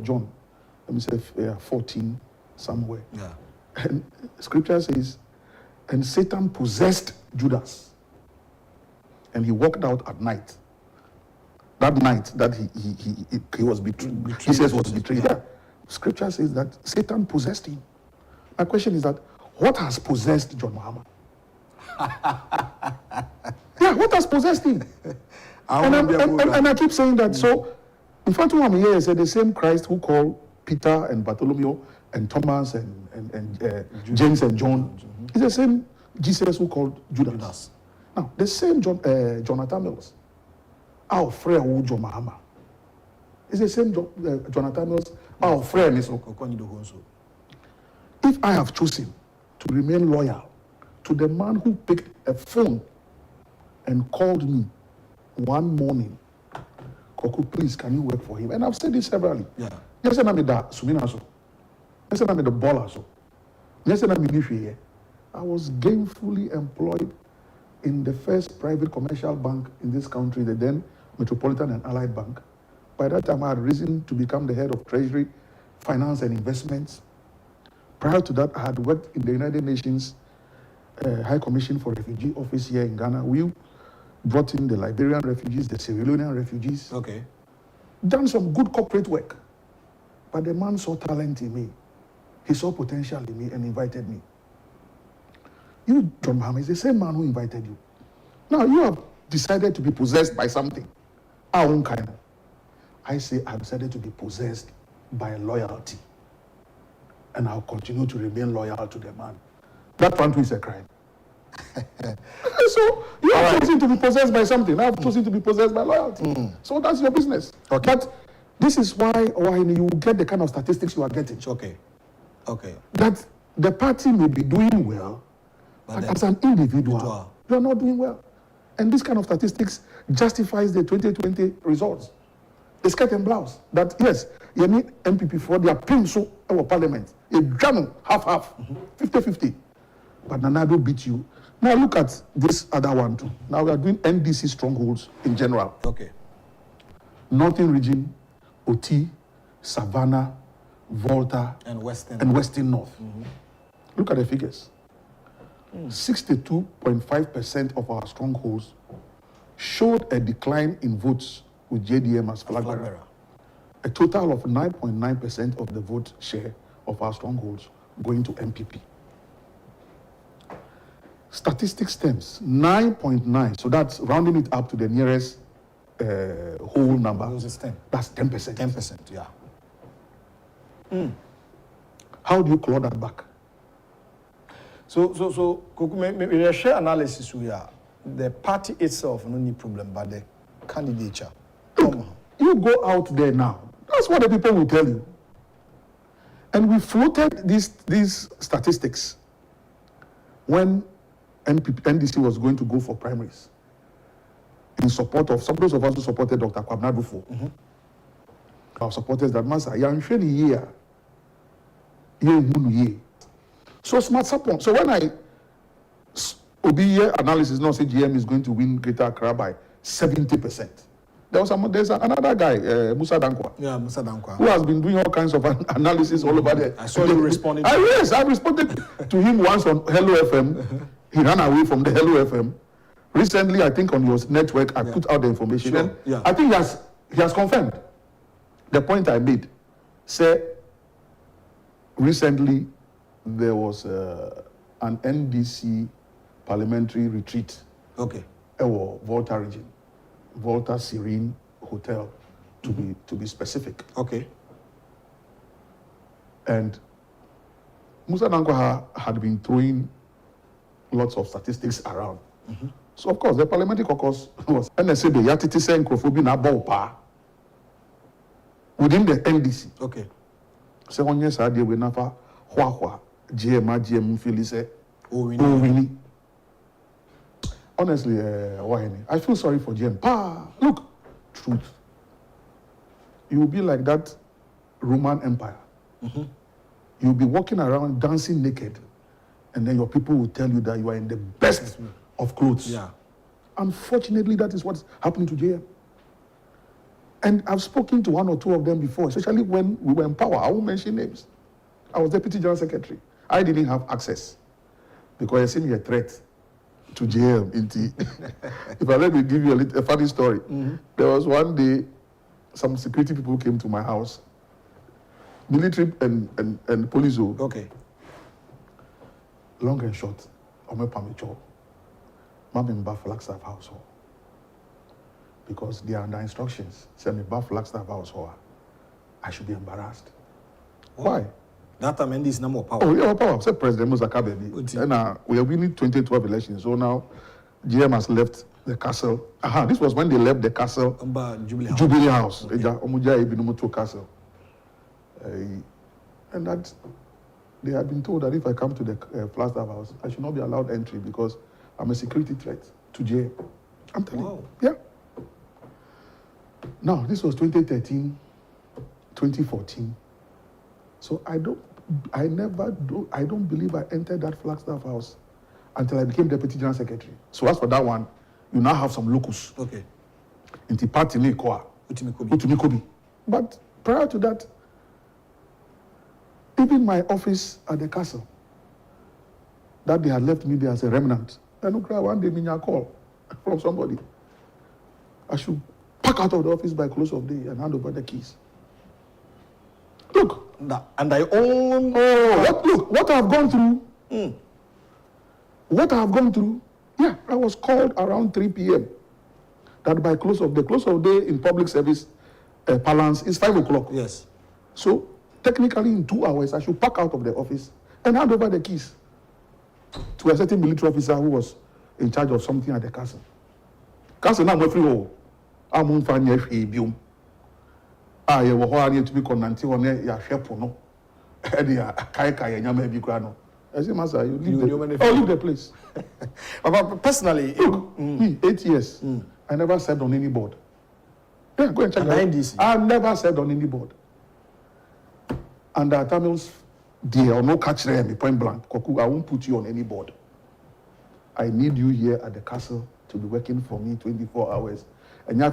John, let me say 14 somewhere. Yeah. And scripture says, and Satan possessed Judas, and he walked out at night. That night that he was betrayed, Jesus was betrayed. Yeah. Scripture says that Satan possessed him. My question is that what has possessed John Mahama? Yeah, what has possessed him? And I keep saying that. So, in fact, when I'm here, I said the same Christ who called Peter and Bartholomew and Thomas and James and John is the same Jesus who called Judas. Now, the same Jonathan Mills, our friend John Mahama, is the same Jonathan Mills, our friend is Koku Anyidoho. If I have chosen to remain loyal to the man who picked a phone and called me one morning, Koku, please, can you work for him? And I've said this severally. Yeah. Yes, I'm the Sumina so. Yes, I'm the baller so. Yes, I'm the I was gainfully employed in the first private commercial bank in this country, the then Metropolitan and Allied Bank. By that time, I had risen to become the head of Treasury, Finance and Investments. Prior to that, I had worked in the United Nations High Commission for Refugee Office here in Ghana. We brought in the Liberian refugees, the Sierra Leonean refugees. Okay. Done some good corporate work. But the man saw talent in me. He saw potential in me and invited me. You, John Mahama, is the same man who invited you. Now, you have decided to be possessed by something. Our own kind. I say I've decided to be possessed by loyalty. And I'll continue to remain loyal to the man. That one too is a crime. So you have chosen to be possessed by something. I have chosen to be possessed by loyalty. So that's your business. Okay. But this is why you get the kind of statistics you are getting. Okay. Okay. That the party may be doing well, but as an individual, you are not doing well. And this kind of statistics justifies the 2020 results. The skirt and blouse. That yes, you need MPP for their pinso our parliament. A drum half, 50-50. But Nanado beat you. Now look at this other one too. Now we are doing NDC strongholds in general. Okay. Northern region, OT, Savannah, Volta, and Western North. Look at the figures. 62.5% of our strongholds showed a decline in votes with JDM as flag bearer. A total of 9.9% of the vote share of our strongholds going to MPP. Statistics terms, 9.9. So that's rounding it up to the nearest whole number. That's 10%. 10%, yeah. How do you claw that back? So, Koku, maybe share analysis we are. The party itself no need problem, but the candidature. Look, you go out there now. That's what the people will tell you. And we floated these statistics when NDC was going to go for primaries in support of some of those of us who supported Dr. Kwabena Dufo. Our supporters that Masa Yansheni year. So smart support. So when I OBE analysis now say GM is going to win Greater Accra by 70%. There's another guy, Musa Dankwa. Yeah, Musa Dankwa. Who has been doing all kinds of analysis all over there. I saw you responding. Yes, I responded to him once on Hello FM. He ran away from the Hello FM. Recently, I think on your network, I put out the information. Sure. And I think he has confirmed the point I made. Say, recently, there was an NDC parliamentary retreat. Okay. Volta region. Volta Serene Hotel, to be specific. Okay. And Musa Dankwa had been throwing lots of statistics around. So of course the parliamentary caucus was NSB Yatiti saying Krofobina within the NDC. Okay. So on yes I we nafa hwa GM Philise Owini. Honestly, I feel sorry for GM. Look, truth. You will be like that Roman Empire. You'll be walking around dancing naked, and then your people will tell you that you are in the best of clothes. Yeah. Unfortunately, that is what's happening to JM. And I've spoken to 1 or 2 of them before, especially when we were in power. I won't mention names. I was Deputy General Secretary. I didn't have access because it seemed a threat to JM. If I let me give you a funny story. There was one day, some security people came to my house, military and police. Okay. Long and short, I'm a pamicho. I'm in Flagstaff household. Because they are under instructions. Send me back Flagstaff household. I should be embarrassed. Why? That time, and this number of power. Oh, yeah, power. Say President Musaka, baby. And we are winning 2012 elections. So now, GM has left the castle. This was when they left the castle. Jubilee House. Okay. Castle. And that they had been told that if I come to the Flagstaff house, I should not be allowed entry because I'm a security threat to GM. I'm telling you. Yeah. Now, this was 2013, 2014. So I don't believe I entered that Flagstaff house until I became Deputy General Secretary. So as for that one, you now have some locus. Okay. In the party Utumikobi. But prior to that, even my office at the castle, that they had left me there as a remnant. I don't cry one day, I call from somebody. I should pack out of the office by close of day and hand over the keys. Look. And I own... Look, what I've gone through. What I've gone through. Yeah, I was called around 3 p.m. That by close of day in public service balance is 5 o'clock. Yes. So, technically in 2 hours, I should pack out of the office and hand over the keys to a certain military officer who was in charge of something at the castle. Castle now, I'm free. I'm on fire. You were hard to be connected on your shop. No, I say, Master, you leave the place. But personally, look, me 8 years, I never served on any board. Yeah, go and check that. I never served on any board. And the Tamils, they are no catch them, point blank. Koku, I won't put you on any board. I need you here at the castle to be working for me 24 hours. And